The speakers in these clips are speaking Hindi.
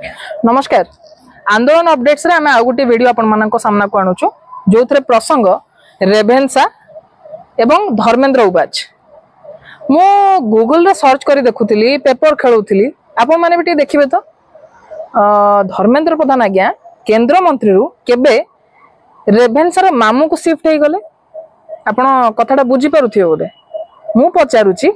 नमस्कार आंदोलन अपडेट्स रे आमे आ गोटे वीडियो आपण मानक सामना को आणुछु जो थरे प्रसंग रेभेन्सा एवं धर्मेंद्र उबाच मु गूगल रे सर्च करी देखुथिली पेपर खेलुथिली आपण माने बिटी देखिबे तो धर्मेंद्र प्रधान आज्ञा केंद्र मंत्री रु केबे रेभेन्सा रे मामू को शिफ्ट हे गले आपण कथाटा बुझी पारुथियो बोले मु पचारुची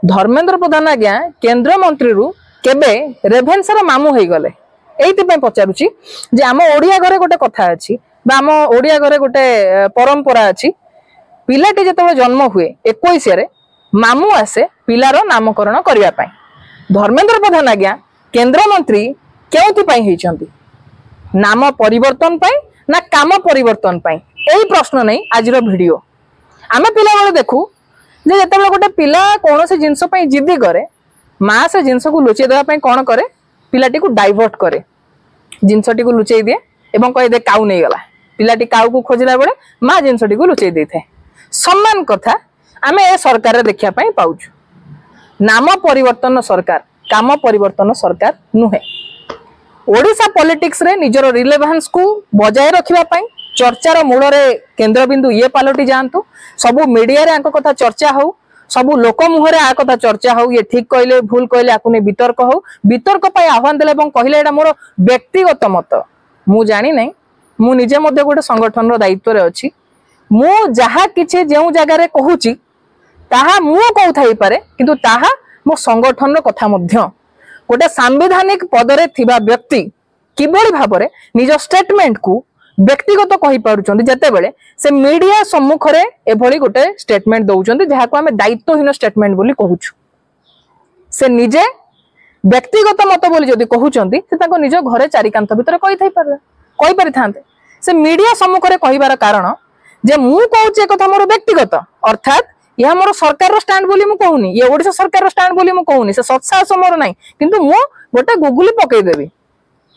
धर्मेंद्र प्रधान आज्ञा केंद्र मंत्री रु केबे रेभेन्सा रे मामू हे गले एइति पे पचारुची जे आम ओडिया घरे गोटे कथा अछि बा आम ओडिया घरे गोटे परंपरा अछि पिलाटी जेतेबे जन्म हुए 21 रे मामू आसे पिलार नामकरण करिया पई धर्मेंद्र प्रधान आज्ञा केंद्र मंत्री केउथि पई हेचंती नाम परिवर्तन पई ना काम परिवर्तन पई एई प्रश्न नै आजिरो वीडियो आमे पिला बेले देखू जे जेतेबे गोटे पिला कोनोसे जिंस पई जिद्दी करे मां से जिंस को लुचै देबा पई कोन करे पिलाटी को डाइवर्ट करे जिनसटी को लुचै दिए एवं कह दे काउ नहीं गला पिलाटी काउ को खोजला बेले मां जिनसटी को लुचै देथे सम्मान कथा आमे ए सरकार रे देखिया पई पाउछु नाम परिवर्तन सरकार काम परिवर्तन सरकार नुहे ओडिसा पॉलिटिक्स रे निजरो रिलेवेंस को बजाय रखिबा पई चर्चार मूल रे केंद्र बिंदु ये पालटी जानतु सबु मीडिया रे आंको कथा चर्चा हो सबु लोक मुहरे आ कथा चर्चा हो ये ठीक कहले भूल कहले आकु ने वितर्क हो वितर्क पई आह्वान देले एवं कहले एटा मोर व्यक्तिगत मत मु जानि नै मु निजे मध्ये गोटे संगठन रो दायित्व रे अछि मु जहा किछि जेउ जगह रे कहूची ताहा मु कहू थाई पारे किंतु ताहा मो संगठन रो कथा मध्ये गोटे संवैधानिक पद रे थिबा व्यक्ति किबोली भाबरे निज स्टेटमेंट को व्यक्तिगत कहि पारुचंदी जते बेले से मीडिया सम्मुख रे एभली गोटे स्टेटमेंट दउचंदी जहा को हमें दायित्वहीन स्टेटमेंट बोली कहूछु से निजे व्यक्तिगत मत बोली जदी कहूचंदी से ताको निज घरे चारि कांथ भीतर कहि थाई पारे कहि पारि थांते से मीडिया सम्मुख रे कहिबार कारण जे मु कहूची ए कथा मोर व्यक्तिगत अर्थात यह मोर सरकार रो स्टैंड बोली मु कहूनी ये ओडिसा सरकार रो स्टैंड बोली मु कहूनी से सत्साहस मोर नाही किंतु मु गोटे गुगली पकई देबी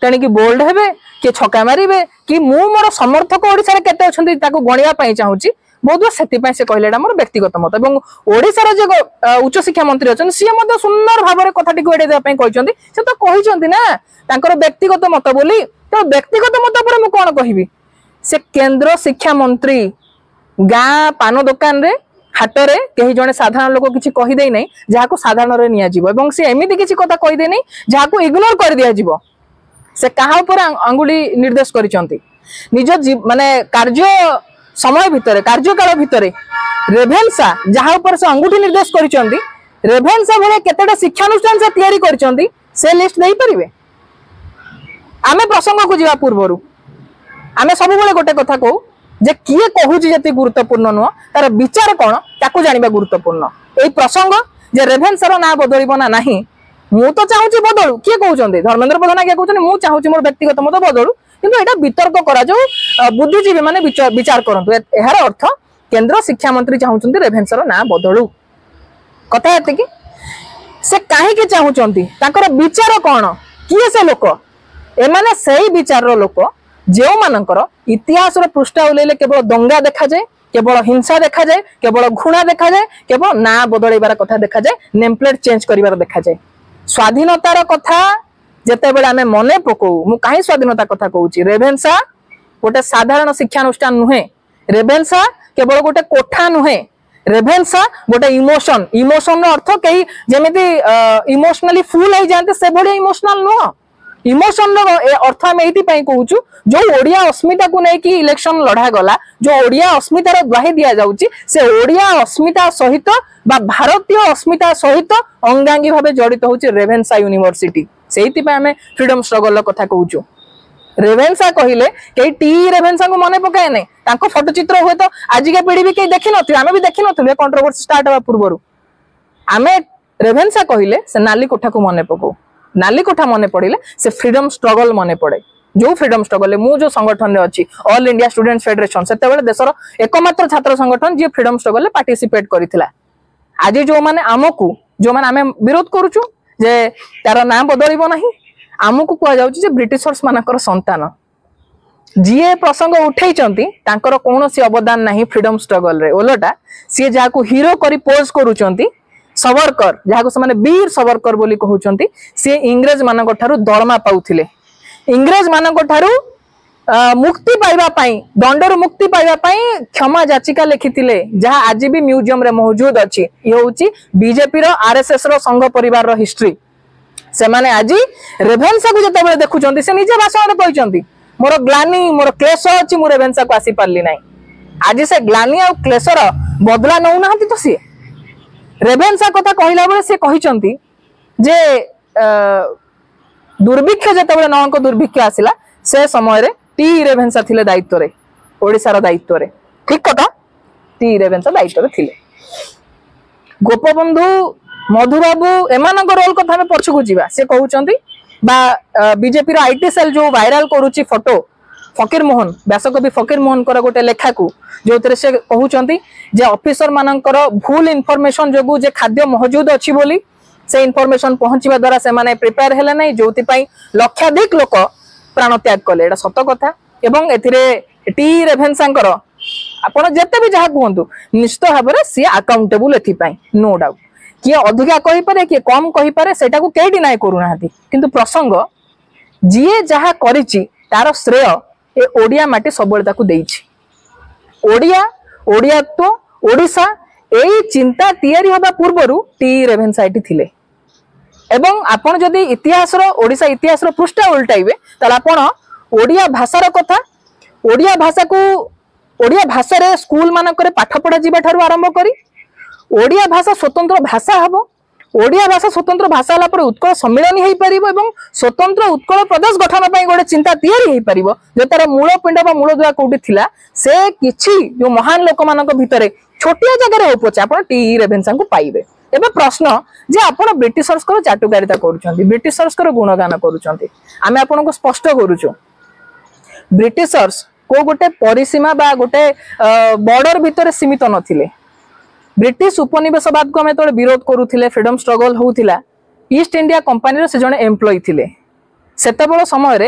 तेणी कि बोल्ड हेबे कि छक्का मारिबे कि मु मोर समर्थक ओडिसा रे केते अछंती ताको गणिया पई चाहूची बहुत सेति पई से कहलेडा मोर व्यक्तिगत मत एवं ओडिसा रे जे उच्च शिक्षा मंत्री अछन सी मध्ये सुंदर भाबरे कथाटी को एडे दे पई कहिसंती से तो कहिसंती ना तांकर व्यक्तिगत मत बोली तो व्यक्तिगत मत पर मु कोन कहिबी से केंद्र शिक्षा मंत्री गां पान दुकान रे हाट रे कही जने साधारण लोक किछि कहि देई नै जाहा को साधारण रे निया जीवो एवं से एमिति किछि कथा कहि दे नै जाहा को इग्नोर कर दिया जीवो से कहा ऊपर अंगुली निर्देश करिसंती निज माने कार्य समय भितरे कार्यकाल भितरे रेभेन्सा जहा ऊपर से अंगुठी निर्देश करिसंती रेभेन्सा भले केतेटा शिक्षानुष्ठान से तयारी करिसंती से लिस्ट देई परिबे आमे प्रसंग को जीवा पूर्वरु आमे सब बेले गोटे कथा कहू जे किए कहूची जति गुरुत्वपूर्ण नुह तार विचार कोन ताकू जानिबा गुरुत्वपूर्ण एई प्रसंग जे रेभेन्सा रो ना बदलिबो ना नाही मु तो चाहूची बदलू किए कहउचंदी धर्मेंद्र प्रधान आज्ञा कहउचंदी मु चाहूची मोर व्यक्तिगत मत बदलू किंतु एटा वितर्क करा जो बुद्धिजीवी माने विचार करंतु एहार अर्थ केंद्र शिक्षा मंत्री चाहूचंदी रेभेन्सा रो ना बदलू कथा एते कि से काहे के चाहूचंदी ताकर विचार कोन किए से लोक ए माने सही विचार रो लोक जेउ मानकर इतिहास रो पृष्ठ उलेले केवल दंगा देखा जाए केवल हिंसा देखा जाए केवल घृणा देखा जाए केवल ना बदलैबार कथा देखा जाए नेम प्लेट चेंज करिवार देखा जाए स्वाधीनतार कथा जेते बेले आमे मने पकौ मु काहे स्वाधीनता कथा कहूची रेभेन्सा गोटे साधारण शिक्षानुष्ठान नुहे रेभेन्सा केवल गोटे कोठा नुहे रेभेन्सा गोटे इमोशन रो अर्थ कई जेमिति इमोशनली फुल हो जाते से भले इमोशनल नुह इमोशन रो अर्थ हम एठी पई कहूचु जो ओडिया अस्मिता को नै कि इलेक्शन लढा गला जो ओडिया अस्मिता रो ग्वाही दिया जाउची से ओडिया अस्मिता सहित बा भारतीय अस्मिता सहित अंगांगी भाबे जड़ित होची रेभेन्सा यूनिवर्सिटी सेहिति पे हमें फ्रीडम स्ट्रगल कथा कहूचु रेभेन्सा कहिले के टी रेभेन्सा को मने पकाय नै ताको फोटो चित्र होय तो आज के पीढ़ी भी के देखि नथि आमे भी देखि नथि कंट्रोवर्सी स्टार्ट होवा पूर्वरु आमे रेभेन्सा कहिले से नाली कोठा को मने पकौ नाली कोठा मने पड़िले से फ्रीडम स्ट्रगल मने पड़े जो फ्रीडम स्ट्रगल मु जो संगठन रे अछि ऑल इंडिया स्टूडेंट्स फेडरेशन सेते बेले देशर एकमात्र छात्र संगठन जे फ्रीडम स्ट्रगल ले पार्टिसिपेट करिथिला आज जो माने आमकु जो माने आमे विरोध करूछु जे तार नाम बदलिबो नाही आमकु कुआ जाउची जे ब्रिटिशर्स मानकर संतान जीए प्रसंग उठैचंती तांकर कोनोसी अवदान नाही फ्रीडम स्ट्रगल रे ओलटा सी जाको हीरो करी पोज करूचंती सवरकर जहाँ से वीर सवरकर बोली कहउचंती से इंग्रेज मानक ठारू दरमा पाउथिले इंग्रेज मानक ठारू मुक्ति पाइबा पाई दंडर मुक्ति पाइबा पाई क्षमा याचिका लिखिथिले जहा आज भी म्यूजियम रे मौजूद अछि। ये होची बीजेपी रो आरएसएस रो संघ परिवार रो हिस्ट्री। से माने आज रेभेन्सा को जते बेले देखुचंती से निजे भाषण रे कहचंती मोर ग्लानी मोर क्लेश अछि मु रेभेन्सा को आसी पारली नाही। आज से ग्लानी आ क्लेश रो बदला नउ नाहंती तो सी रेभेन्सा कथा कहिला बेले से कहिचंती जे दुर्भिक्ष जते बेले नौको दुर्भिक्ष आसिला से समय रे टी रेभेन्सा थिले दायित्व रे ओडिसा रो दायित्व रे। ठीक कथा टी रेभेन्सा दायित्व रे थिले। गोपबंधु मधुबाबू एमानक रोल कथा में पछकु जीवा से कहउचंती बा बीजेपी रो आईटी सेल जो वायरल करूची फोटो फकीर मोहन व्यासकवि फकीर मोहन कर गोटे लेखा को जोतरे से कहउचंती जे ऑफिसर मानकर भूल इनफॉरमेशन जोगु जे खाद्य मौजूद अछि बोली से इनफॉरमेशन पहुंचीबा द्वारा से माने प्रिपेयर हेले नै जोति पई लक्षाधिक लोक प्राण त्याग कले। एटा सत कथा एवं एथिरे टी रेभेन्सांकर आपण जते भी जहा कहंतु निश्चित भाव रे सी अकाउंटेबल एथि पई नो डाउट किए अधिका कहि पारे किए कम कहि पारे सेटा को केडी नाय करू नाहती किंतु प्रसंग जिए जहा करिछि तार श्रेय ए ओडिया माटी सबले ताकू देइछि। ओडिया ओडियात्व ओडिसा एई चिंता तयारी होबा पूर्वरु टी रेभेन्सा एटी थिले एवं आपण जदि इतिहास रो ओडिसा इतिहास रो पृष्ठा उल्टाइबे ताला आपण ओडिया भाषा रो कथा ओडिया भाषा को ओडिया भाषा रे स्कूल मानकरे पाठ पढ़ा जीवा ठारू आरंभ करी ओडिया भाषा स्वतंत्र भाषा हबो ओडिया भाषा स्वतंत्र भाषा हला पर उत्कल सम्मेलन हेई परिबो एवं स्वतंत्र उत्कल प्रदेश गठन पई गोटे चिंता तयारी हेई परिबो जे तार मूल पिंड बा मूल दुआ कोठी थिला से किछि जो महान लोक मानक भितरे छोटिया जगह रे उपचे आपण टी रेभेन्सा को पाइबे। एबे प्रश्न जे आपण ब्रिटिशर्स को चाटुकारिता करूछंती ब्रिटिशर्स को गुणगान करूछंती आमे आपण को स्पष्ट करूछु ब्रिटिशर्स को गोटे परिसीमा बा गोटे बॉर्डर भितर सीमित नथिले। ब्रिटिश उपनिवेशवाद को आमे तो विरोध करूथिले फ्रीडम स्ट्रगल होउथिला ईस्ट इंडिया कंपनी रो से जने एम्प्लॉय थिले सेतबेल समय रे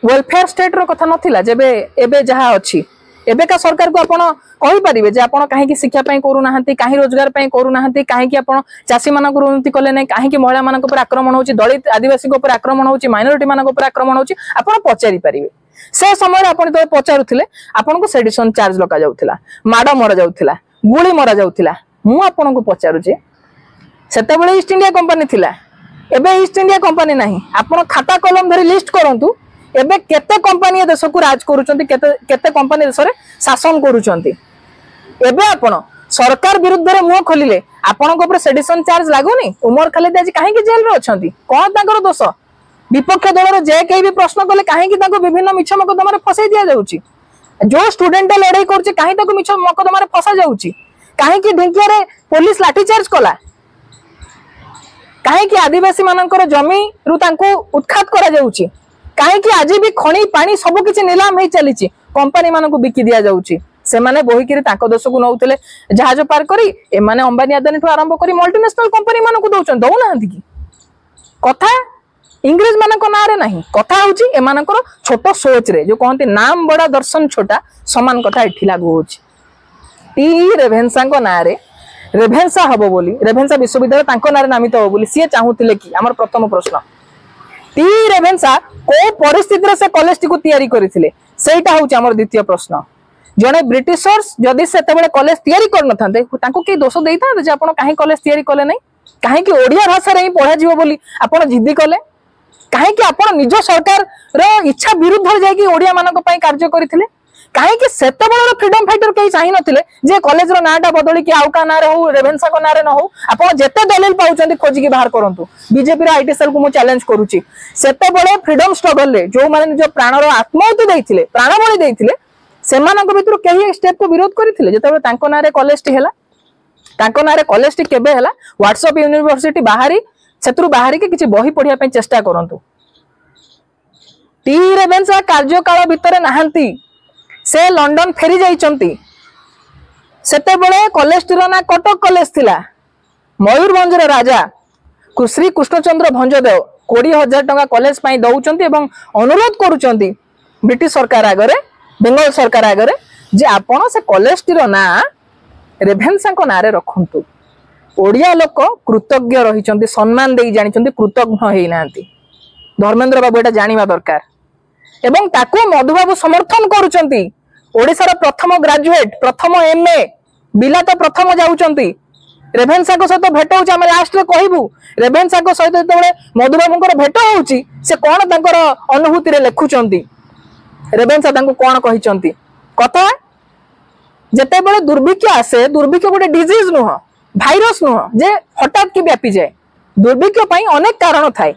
वेलफेयर स्टेट रो कथा नथिला जेबे एबे जहा अछि एबे का सरकार को आपण कहि परिबे जे आपण काहे की शिक्षा पई करू नाहंती काहे रोजगार पई करू नाहंती काहे की आपण चासी मानक उन्नति कले नै काहे की महिला मानक पर आक्रमण होची दलित आदिवासी को पर आक्रमण होची माइनॉरिटी मानक पर आक्रमण होची आपण पचारि परिबे। से समय आपण तो पचारुथिले आपण को सेडिशन चार्ज लगा जाउथिला माडा मरा जाउथिला गुली मरा जाउथिला मु आपण को पचारु जे सेते बेले ईस्ट इंडिया कंपनी थिला एबे ईस्ट इंडिया कंपनी नाही आपण खाता कलम धरि लिस्ट करंतु एबे केते कंपनी देश को राज करूचंती केते कंपनी देश रे शासन करूचंती एबे आपण सरकार विरुद्ध रे मुह खोलिले आपण को ऊपर सेडिशन चार्ज लागोनी उमर खालिद आज काहे की जेल रे अछंती कोन ताकर दोष विपक्ष दल रे जे केई भी प्रश्न कले काहे की ताको विभिन्न मिछ मकदमा रे फसाई दिया जाउची जो स्टूडेंट लड़ाई करछि काहे ताको मिछ मकदमा रे फसा जाउची काहे की ढिंकिया रे पुलिस लाठी चार्ज कला काहे की आदिवासी मानकर जमी रु तांको उत्खात करा जाउची काहे की आज भी खणी पानी सब किछि नीलाम हे चलीची कंपनी मानक बिकी दिया जाउची से माने बोही किरी तांको देश को नउतले जहाज पार करी ए माने अंबानी अदानी ठो आरंभ करी मल्टीनेशनल कंपनी मानक दउचन दउ नाहंती की कथा इंग्रेज मानक नारे नाही कथा होची ए मानकर छोट सोच रे जो कहंती नाम बड़ा दर्शन छोटा समान कथा एठी लागू होची। टी रेभेन्सा को नारे रेभेन्सा हबो बोली रेभेन्सा विश्वविद्यालय तांको नारे नामित हो बोली सी चाहूतिले कि हमर प्रथम प्रश्न टी रेभेन्सा को परिस्थिति रे से कॉलेज टी को तयारी करिथिले सेटा होची हमर द्वितीय प्रश्न जने ब्रिटिशर्स जदि सेते बेले कॉलेज तयारी कर नथांते तांको के दोष देइता जे आपण काहे कॉलेज तयारी कले नै काहे कि ओडिया भाषा रे ही पढा जीवो बोली आपण जिद्दी कले काहे कि आपण निज सरकार रो इच्छा विरुद्ध जाय कि ओडिया मानक पई कार्य करिथिले काहे कि सेते बेले फ्रीडम फाइटर केही चाहि नथिले जे कॉलेज रो नाटा बदली कि आउका नारे हो रेभेन्सा को नारे न हो आपण जेते दलील पाउचंती खोजी कि बाहर करंतु बीजेपी रो आईटी सेल को मु चैलेंज करूची सेते बेले फ्रीडम स्ट्रगल रे जो माने जो प्राण रो आत्माहुति देइथिले प्राण बलि देइथिले सेमानक भितर केही स्टेप को विरोध करिथिले जेते तांको नारे कॉलेज टी हैला तांको नारे कॉलेज टी केबे हैला व्हाट्सएप यूनिवर्सिटी बाहरी सेतरु बाहरी के किछि बही पढिया पे चेष्टा करंतु। टी रेभेन्सा कार्यकाल भितर नाहंती से लंडन फेरी जाइचंती सेते बेले कॉलेज टीर ना कटक कॉलेज थिला मयूरभंज रे राजा श्री कृष्णचंद्र भंजदेव 20,000 टका कॉलेज पई दउचंती एवं अनुरोध करूचंती ब्रिटिश सरकार आगरे बेंगल सरकार आगरे जे आपण से कॉलेज टीर ना रेभेन्सा को नारे रखंतु ओडिया लोक कृतज्ञ रहिचंती सम्मान देई जानिचंती कृतज्ञ हेई नांती धर्मेंद्र बाबू एटा जानिबा दरकार। एवं ताकू मधुबाबू समर्थन करुचंती। ओडिशार प्रथम ग्रेजुएट प्रथम एमए बिला तो प्रथम जाउचंती रेभेन्सा को सहित भेट होउची हम लास्ट रे कहबू रेभेन्सा को सहित जेतबेले मधुबाबूंकर भेट होउची से कोन तांकर अनुभूति रे लेखुचंती रेभेन्सा तांको कोन कहिचंती कथा जेतेबेले दुर्भिक्ष आसे दुर्भिक्ष गोटे डिजीज नुह भाइरस नुह जे हठात की व्यापी जाए दुर्भिक्ष पई अनेक कारण थाए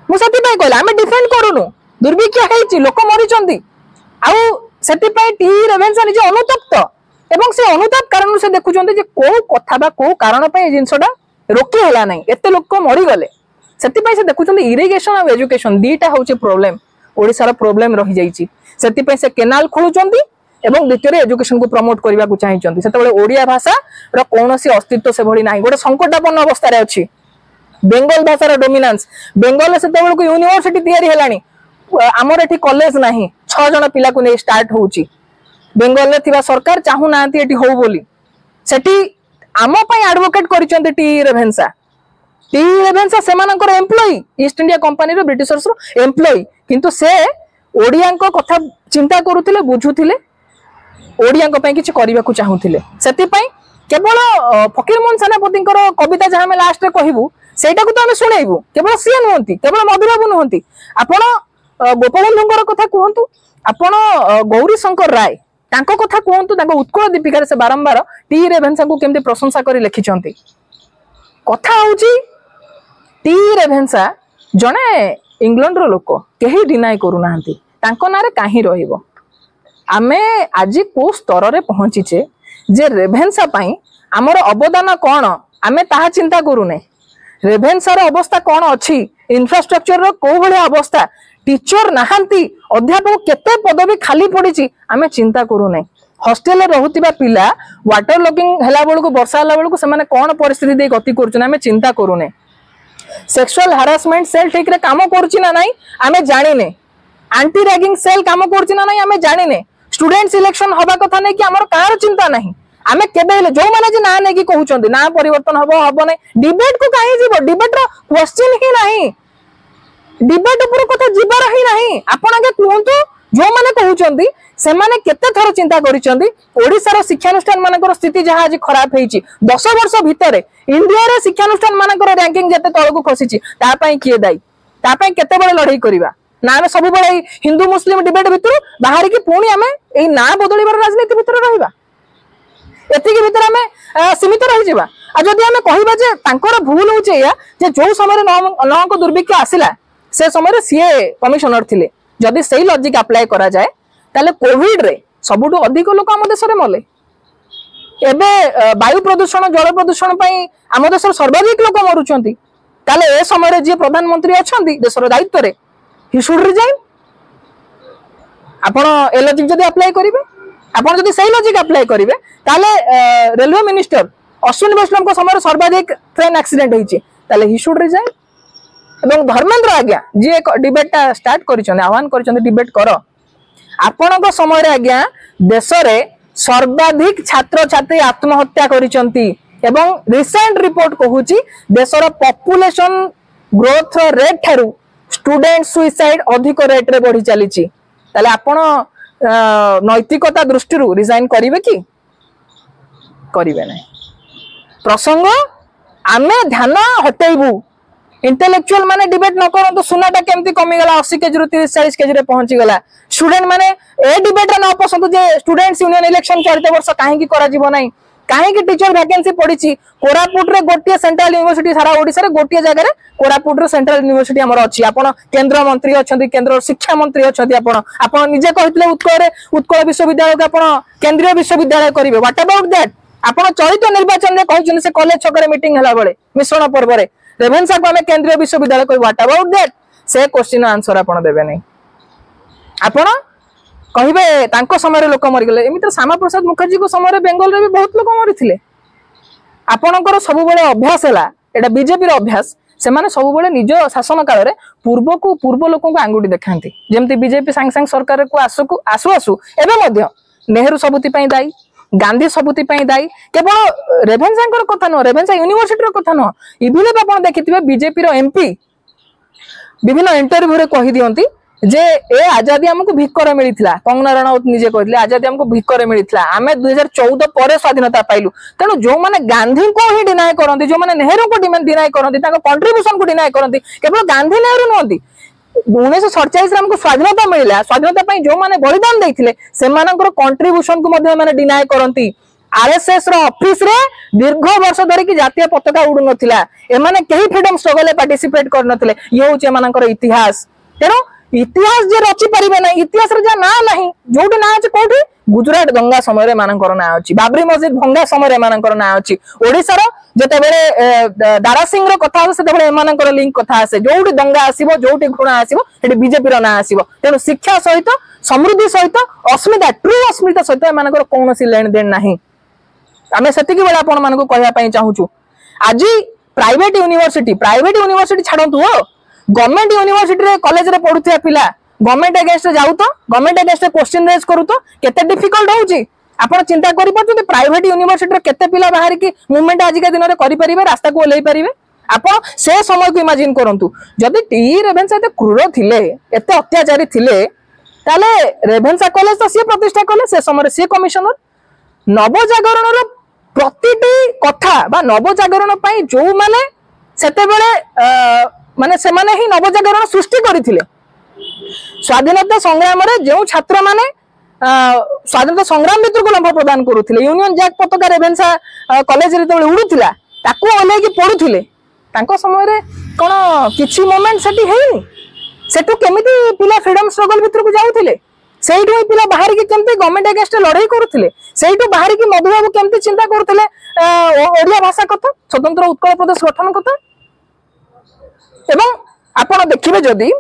मु सती पई कहला हम डिफेंड करूनु दुर्भिक्ष हेची लोक मरिचंती आउ सेति पई टी रेभेन्सा निजे अनुतप्त एवं से अनुताप कारण से देखुचंती जे को कथा बा को कारण पई जिंसटा रोकी होला नै एते लोक मरि गले सेति पई से देखुचंती इरिगेशन और एजुकेशन दीटा होची प्रॉब्लम ओडिसा रो प्रॉब्लम रहि जाईची सेति पई से केनाल खोलुचंती एवं द्वितीय एजुकेशन को प्रमोट करबा को चाहिचंती सेतबेले ओडिया भाषा रो कोनोसी अस्तित्व से भली नाही गोटे संकटापन्न अवस्था रे अछि बेंगल भाषा रो डोमिनेंस बेंगल सेतबेले को यूनिवर्सिटी तयारी हेलानी हमर एठी कॉलेज नाही 6 जण पिला को नै स्टार्ट होउची बेंगल रे थिबा सरकार चाहू नांती एठी हो बोली सेठी आमो पई एडवोकेट करिचंती टी रेभेन्सा सेमानकर एम्प्लॉई ईस्ट इंडिया कंपनी रो ब्रिटिशर्स रो एम्प्लॉई किंतु से ओडिया को कथा चिंता करूथिले बुझुथिले ओडिया को पई किछ करिबा को चाहूथिले सेति पई केवल फकीरमोहन सेनापतिंकर कविता जहा हम लास्ट रे कहबू सेटा को तो हम सुनेइबू केवल सिए नहंती केवल मधुबाबू नहंती आपण गोपबंधुंकर कथा कहंतु आपण गौरी शंकर राय तांको कथा कहंतु तांको उत्कल दीपिका से बारंबार टी रेभेन्सा को केमते प्रशंसा करी लिखिचंती कथा होची टी रेभेन्सा जने इंग्लैंड रो लोक केही डिनाय करू नाहंती तांको नारे काहे रहिबो आमे आजि को स्तर रे पहुंचीचे जे रेभेन्सा पई हमर अवदान कोन आमे ताहा चिंता करूने रेभेन्सा रो अवस्था कोन अछि इंफ्रास्ट्रक्चर रो को भले अवस्था टीचर नाहंती अध्यापक केते पदवी खाली पड़ीची आमे चिंता करूने हॉस्टल रे रहउतिबा पिला वाटर लॉगिंग हला बेल को वर्षा हला बेल को से माने कोन परिस्थिति दे गति करछन आमे चिंता करूने सेक्सुअल हरासमेंट सेल ठीक रे काम करछि ना नाही आमे जानिने एंटी रैगिंग सेल काम करछि ना नाही आमे जानिने स्टूडेंट सिलेक्शन हबा कथा नै कि हमर कार चिंता नाही आमे केबे जो माने जे ना नै कि कहउचंदी ना परिवर्तन हबो नै डिबेट को काहे जीवो डिबेट रो क्वेश्चन ही नाही डिबेट ऊपर कथा जीवार ही नाही आपण आगे कहंतु जो माने कहउचंदी से माने केते थर चिंता करिचंदी ओडिसा रो शिक्षानुष्ठान मानकर स्थिति जहा आज खराब हेची 10 वर्ष भितरे इंडिया रे शिक्षानुष्ठान मानकर रैंकिंग जते तळ को खसीची ता पई किए दाई ता पई केते बळे लढाई करिवा ना हम सब बळे हिंदू मुस्लिम डिबेट भितर बाहर की पुणी आमे एई ना बदलिबार राजनीति भितर रहिबा एति के भितर आमे सीमित रहि जिबा आ जदि आमे कहिबा जे तांकर भूल होचे या जे जो समय नौ को दुर्भिक्ष आसिला से समय सीए कमिशनर थिले जदि सही लॉजिक अप्लाई करा जाए ताले कोविड रे सबुठु अधिक लोक आम देश रे मले एबे वायु प्रदूषण जल प्रदूषण पई आम देश सर्वाधिक लोक मरुचंती ताले ए समय रे जे प्रधानमंत्री अछंती देशर दायित्व रे ही शुड रिजाइन आपण ए लॉजिक जदि अप्लाई करिवे आपण जदि सही लॉजिक अप्लाई करिवे ताले रेलवे मिनिस्टर अश्विनी वैष्णव को समय सर्वाधिक ट्रेन एक्सीडेंट होईची ताले ही शुड रिजाइन एवं धर्मेंद्र आज्ञा जी एक डिबेट स्टार्ट करिछन आह्वान करिछन डिबेट कर आपणक समय रे आज्ञा देश रे सर्वाधिक छात्र छात्री आत्महत्या करिछंती एवं रिसेंट रिपोर्ट कहूची देशर population growth rate Tharu student suicide अधिक रेट रे बढ़ी चलीची ताले आपण नैतिकता दृष्टि रिजाइन करिवे कि करिवे नै प्रसंग आमे ध्यान हटेइबू इंटेलेक्चुअल माने डिबेट न करो तो सुनाटा केमती कमी गला 80 केजी रु 30 40 केजी रे पहुंची गला स्टूडेंट माने ए डिबेट न पसंद जे स्टूडेंट्स यूनियन इलेक्शन चलते वर्ष काहे की करा जीवो नै काहे की टीचर वैकेंसी पड़ीची कोरापुट रे गोटिया सेंट्रल यूनिवर्सिटी सारा ओडिसा रे गोटिया जगह रे कोरापुट रे सेंट्रल यूनिवर्सिटी हमर अछि आपण केंद्र मंत्री अछंती केंद्र शिक्षा मंत्री अछंती आपण निजे कहितले उत्कल विश्वविद्यालय के आपण केंद्रीय विश्वविद्यालय करिवे व्हाट अबाउट दैट आपण चलित निर्वाचन रे कहउछन से कॉलेज छकरे मीटिंग हला बेले मिश्रण पर्व रे रेभेन्सा को हमें केंद्रीय विश्वविद्यालय कोई व्हाट अबाउट दैट से क्वेश्चन आंसर आपण देबे नै आपण कहिबे तांको समय रे लोक मरि गेले एमित्र श्यामा प्रसाद मुखर्जी को समय रे बेंगल रे भी बहुत लोक मरिथिले आपणकर सब बेले अभ्यास हला एटा बीजेपी रो अभ्यास से माने सब बेले निज शासन काल रे पूर्व लोक को आंगुठी देखांती जेमति बीजेपी सांग सांग सरकार को आसु एबे मध्य नेहरू सबुति पई दाई गांधी सबुति पई दाई केवल रेभेन्सा कथा न रेभेन्सा यूनिवर्सिटी रो कथा न इभिले आपण देखिथिबे बीजेपी रो एमपी विभिन्न इंटरव्यू रे कहि दियंती जे ए आजादी हमको भिकर मिलता कंगना रनौत निजे कहते आजादी हमको भिकर मिलता आम 2014 पर स्वाधीनता पाइलु तेणु जो मैंने गांधी को ही डिनाय करती जो मैंने नेहरू को डिनाय करती कंट्रीब्यूशन को डिनाय करती केवल गांधी नेहरू नुहति 1947 हमको स्वाधीनता मिला स्वाधीनता जो मैंने बलिदान देते से कंट्रीब्यूशन को डिनाय करती आरएसएस रो ऑफिस रे दीर्घ वर्ष धरिकी जातीय पताका उड़ू नथिला एमाने केही फ्रीडम स्ट्रगल में पार्टिसिपेट कर नथिले ये होचे एमानकर इतिहास तेणु इतिहास जे रचि परिबे ना इतिहास रे जा ना नाही जोटी ना अछि कोठी गुजरात दंगा समय रे मानकर ना अछि बाबरी मस्जिद भंगा समय रे मानकर ना अछि ओडिसा रो जते बेले दारा सिंह रो कथा आसे तबे एमानकर लिंक कथा आसे जोटी दंगा आसीबो जोटी घृणा आसीबो एटी बीजेपी रो ना आसीबो तेणु शिक्षा सहित समृद्धि सहित अस्मिता ट्रू अस्मिता सहित एमानकर कोनोसी लेन देन नाही आमे सेतिकी बेला आपण मानको कहया पई चाहूछु आज प्राइवेट यूनिवर्सिटी छाडंतु हो गवर्नमेंट यूनिवर्सिटी रे कॉलेज रे पढुथिया पिला गवर्नमेंट अगेंस्ट जाऊ तो गवर्नमेंट अगेंस्ट क्वेश्चन रेज करू तो केते डिफिकल्ट होउची आपण चिंता करि पछते प्राइवेट यूनिवर्सिटी रे केते पिला बाहर की मूवमेंट आज के दिन रे करि परिबे रास्ता को ओलै परिबे आपण से समय को इमेजिन करंतु जदी टी रेभेन्सा एते क्रूर थिले एते अत्याचारी थिले ताले रेभेन्सा कॉलेज तो से प्रतिष्ठा कले से समय रे से कमिशनर नवजागरण रो प्रतिटी कथा बा नवजागरण पई जो माने सेते बेले माने से माने ही नवजागरण सृष्टि करथिले स्वाधीनता संग्राम रे जो छात्र माने स्वाधीनता संग्राम भितर को लंब प्रदान करूथिले यूनियन जैक पताका रेभेन्सा कॉलेज रे तळे उडुथिला ताकू ओले की पढुथिले तांको समय रे कोन किछि मोमेंट सेठी हेई सेटू केमिति पिला फ्रीडम स्ट्रगल भितर को जाउथिले सेठू पिला बाहर की केमती गवर्नमेंट अगेंस्ट लड़ाई करुथिले सेठू बाहर की मधुबाबू केमती चिंता करुथिले ओडिया भाषा कथा स्वतंत्र उत्कल प्रदेश गठन कथा एवं आपण देखिबे जदी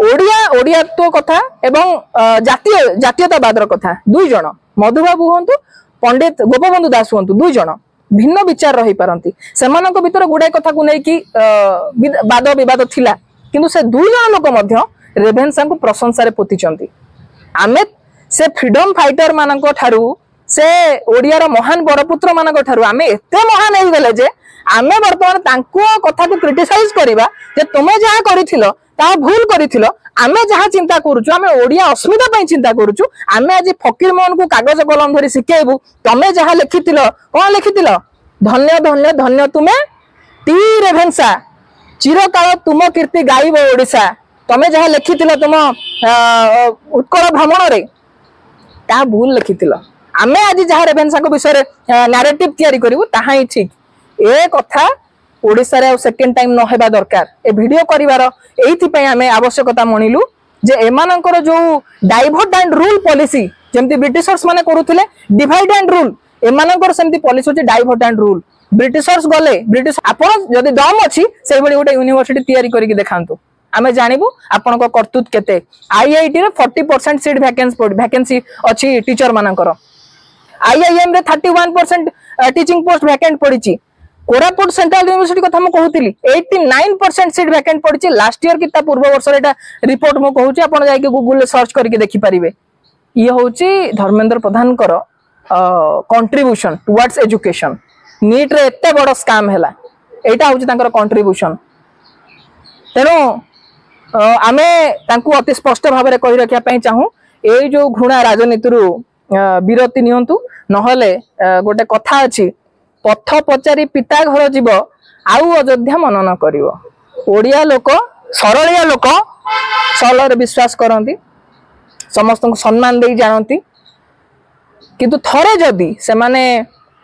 ओडियात्व कथा एवं जातीयतावादर कथा दुई जण मधुबाबू हंतु पंडित गोपबंधु दास हंतु दुई जण भिन्न विचार रही पारंती सेमानक भीतर गुडे कथा को नै कि वाद विवाद थिला किंतु से दुई जण लोक मध्य रेभेन्सा को प्रशंसा रे पोतिचंती आमे से फ्रीडम फाइटर मानक ठारू से ओडिया रो महान बड़पुत्र मानक ठारू आमे एते महान हे गेले जे आमे वर्तमान तांको कथा को क्रिटिसाइज करिबा जे तुमे जहा करिथिलो ता भूल करिथिलो आमे जहा चिंता करूछु आमे ओडिया अस्मिता पई चिंता करूछु आमे आज फकीर मोहन को कागज कलम धरि सिखेबू तमे जहा लिखिथिलो कोन लिखिथिलो धन्य धन्य धन्य तुमे टी रेभेन्सा चिरकाल तुम कीर्ति गाइबो ओडिसा तमे जहा लिखिथिलो तुम उत्कल भ्रमण रे ता भूल लिखिथिलो आमे आज जहा रेभेन्सा को विषय रे नैरेटिव तयारी करिवु ताहा ही ठीक ए कथा ओडिसा रे सेकंड टाइम न हेबा दरकार ए वीडियो करिवार एथि पय आमे आवश्यकता मनिलु जे एमानकर जो डाइवर्ट एंड रूल पॉलिसी जेमति ब्रिटिशर्स माने करूथिले डिवाइड एंड रूल एमानकर सेमति पॉलिसी होचे डाइवर्ट एंड रूल ब्रिटिशर्स गले ब्रिटिश आपण जदी दम अछि सेहि बळी गोटे यूनिवर्सिटी तयारी करिकि देखांतु आमे जानिबु आपण को कर्तृत्व केते आईआईटी रे 40% सीट वैकेंसी अछि टीचर मानकर आईआईएम रे 31% टीचिंग पोस्ट वैकेंट पड़िछि कोरापुट सेंट्रल यूनिवर्सिटी कथा म कहूतिली 89% सीट वैकेंट पड़िछि लास्ट ईयर किता पूर्व वर्ष रे एटा रिपोर्ट म कहूछि आपण जाय के गूगल ले सर्च करके देखि परिबे ये होछि धर्मेंद्र प्रधान कर कंट्रीब्यूशन टुवर्ड्स एजुकेशन नीट रे एते बड़ स्कैम हैला एटा होछि तांकर कंट्रीब्यूशन तेनो आमे तांकु अति स्पष्ट भाव में कहि रखिया पई चाहू ए जो घृणा राजनीति रु विरति नियंतु नहले गोटे कथा अछि पथ पचारी पिता घर जीव आउ अयोध्या मनन करिवो ओडिया लोक सरलिया लोक सरल विश्वास करंती समस्त को सम्मान दे जानती किंतु थरे जदी से माने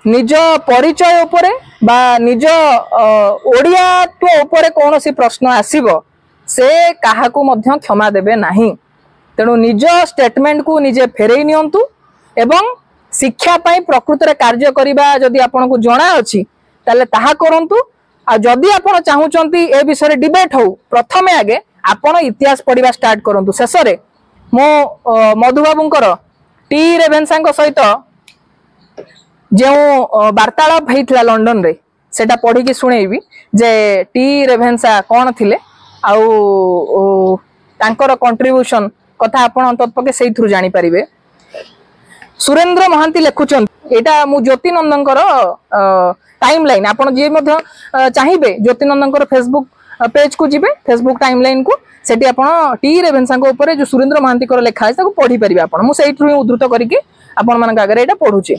निज परिचय उपरे बा निज ओडियात्व उपरे कोनोसी प्रश्न आसीबो से काहाकू मध्य क्षमा देबे नाही तेणु निज स्टेटमेंट को निजे फेरई नियंतु एवं शिक्षा पाई प्रकृत रे कार्य करिबा जदि आपन को जणा अछि ताले ताहा करंतु आ जदि आपन चाहूचंती ए विषय डिबेट हो प्रथमे आगे आपन इतिहास पढिबा स्टार्ट करंतु शेषरे मो मधुबाबूंकर टी रेभेन्सा सहित जो वार्तालाप होता लंडन रे सेटा पढ़ी की शुणेबी जे टी रेभेन्सा कौन थिले आउ तांकर कंट्रीब्यूशन कथा आपण तत्पके से थ्रू जानी परिबे सुरेंद्र महांती लेखुचन एटा मु ज्योति नंदनकर टाइम लाइन आपण जे मध्य चाहिबे ज्योति नंदनकर फेसबुक पेज को जिबे फेसबुक टाइमलाइन को सेठी आपण टी रेभेन्सा ऊपर जो सुरेंद्र महांती लिखा है पढ़ी पारे आपण मुझे ही उद्धृत करके आपण मान आगे यहाँ पढ़ुचे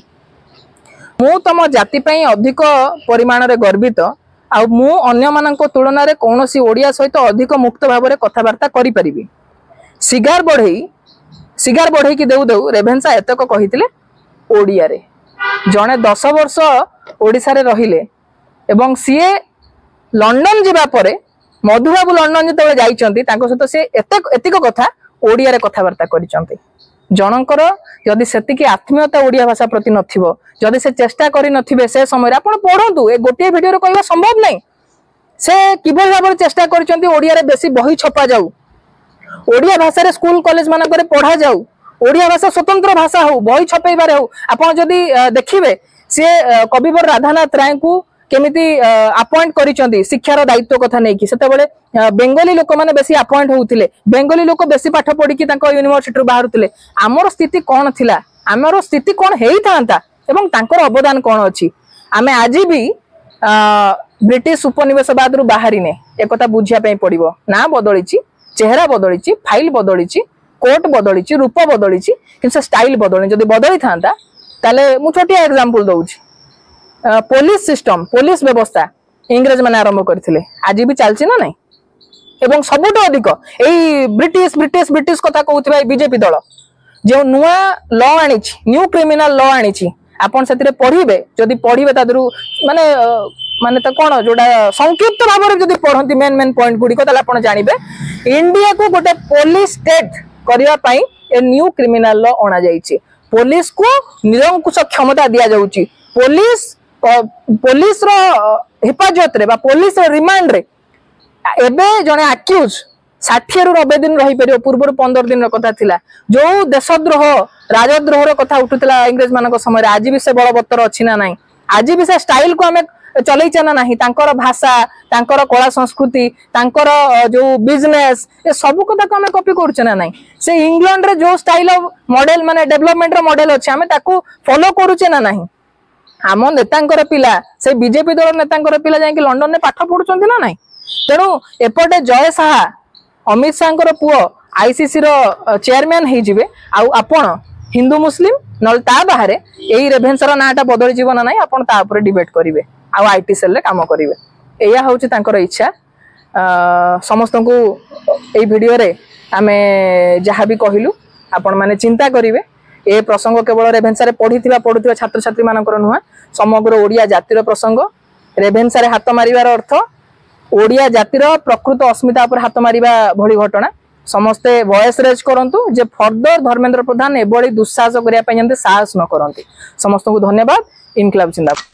मु तम जाति अधिक परिमाण रे गर्वित आ मु अन्य मानक तुलन में कौन ओडिया सहित अधिक मुक्त भाव में कथबार्ता करि परिबी सिगार बढ़ई की देउ देउ रेभेन्सा एतक कहिथिले ओडिया रे जणे 10 वर्ष ओडिसा रे रहिले एवं सीए लंडन जिबा परे मधुबाबू लंडन जो जाइछंती तांको सहित से एतिक कथा ओडिया रे कथबार्ता करिसंती जनकर यदि सेतिकी आत्मीयता ओडिया भाषा प्रति नथिबो जदि से चेष्टा करि नथिबे से समय आपण पढंतु ए गोटे वीडियो रे कहबा संभव नहीं से किबल भाबरे चेष्टा करिसंती ओडिया रे बेसी बही छपा जाऊ ओडिया भाषा रे स्कूल कॉलेज मानक पढ़ा जाऊ ओडिया भाषा स्वतंत्र भाषा हो बही छपेबारे हो आपण जदि देखिबे से कविवर राधानाथ राय को केमिति अपॉइंट करिसंती शिक्षार दायित्व कथा नै कि सेते बेले बेंगली लोक माने बेसी अपॉइंट होउथिले बेंगली लोक बेसी पाठ पढी कि तांको यूनिवर्सिटी रो बाहरुथिले हमर स्थिति कोन थिला हमर स्थिति कोन हेई थांता एवं तांकर अवदान कोन अछि आमे आजि भी ब्रिटिश उपनिवेशवाद रु बाहरी ने एकता बुझिया पई पड़िबो ना बदलिछि चेहरा बदलिछि फाइल बदलिछि कोट बदलिछि रूप बदलिछि किंतु स्टाइल बदलनि जदि बदली थांता ताले मु छोटिया एग्जांपल दउछि पुलिस सिस्टम पुलिस व्यवस्था इंग्रेज माने आरंभ करथिले आज भी चलछि ना नहीं एवं सबुठ अधिक एई ब्रिटिश ब्रिटिश ब्रिटिश कथा कहउथिबा बीजेपी दल जो नुआ लॉ आनिछि न्यू क्रिमिनल लॉ आनिछि आपण सेतिरे पढिबे जदि पढिबे तादरु माने माने त कोन जोडा संक्षिप्त भाव रे जदि पढंती मेन मेन पॉइंट गुडी को ताले आपण जानिबे इंडिया को गोटे पुलिस स्टेट करिया पई ए न्यू क्रिमिनल लॉ आना जाईछि पुलिस को निरंकुश क्षमता दिया जाउछि पुलिस रो हिफाजत रे बा पुलिस रो रिमांड रे एबे जने अक्यूज 60 रु 90 दिन रही परियो पूर्व 15 दिन रो कथा थिला जो देशद्रोह राजद्रोह रो कथा उठुतिला इंग्रेज मानक समय आज भी से बलबत्तर अछि ना नाही आज भी से स्टाइल को हमें चलैछ ना नाही तांकर भाषा तांकर कला संस्कृति तांकर जो बिजनेस ए सब कथा को हमें कॉपी करछ ना नाही से इंग्लैंड रे जो स्टाइल ऑफ मॉडल माने डेवलपमेंट रो मॉडल अछि हमें ताको फॉलो करूछ ना नाही आम नेतांकर पिला से बीजेपी दल नेतांकर पिला जाय कि लंडन ने पाठ पढुचंती ना नाही तेणु एपटे जय साहा अमित शाह पुओ आईसीसी रो चेयरमैन हे जिवे आउ आपण हिंदू मुस्लिम नल ता बाहरे एई रेभेन्सार नाटा बदली जीवन ना नाही आपण ता ऊपर डिबेट करिवे आउ आईटी सेल रे काम करिवे एया होउची तांकर इच्छा समस्त को एई वीडियो रे आमे जहा भी कहिलु आपण माने चिंता करिवे ए प्रसंग केवल रेभेन्सा रे पढुथिबा छात्र छात्री मानकर नुहा समग्र ओडिया जातिर प्रसंग रेभेन्सा रे हाथ मारिवार अर्थ ओडिया जातिर प्रकृत अस्मिता पर हाथ मारिबा भली घटना समस्ते वॉइस रेज करंतु जे फर्दर धर्मेंद्र प्रधान एबोली दुस्साहस करिया पय जंते साहस न करंती समस्त को धन्यवाद इनकलाब जिंदाबाद।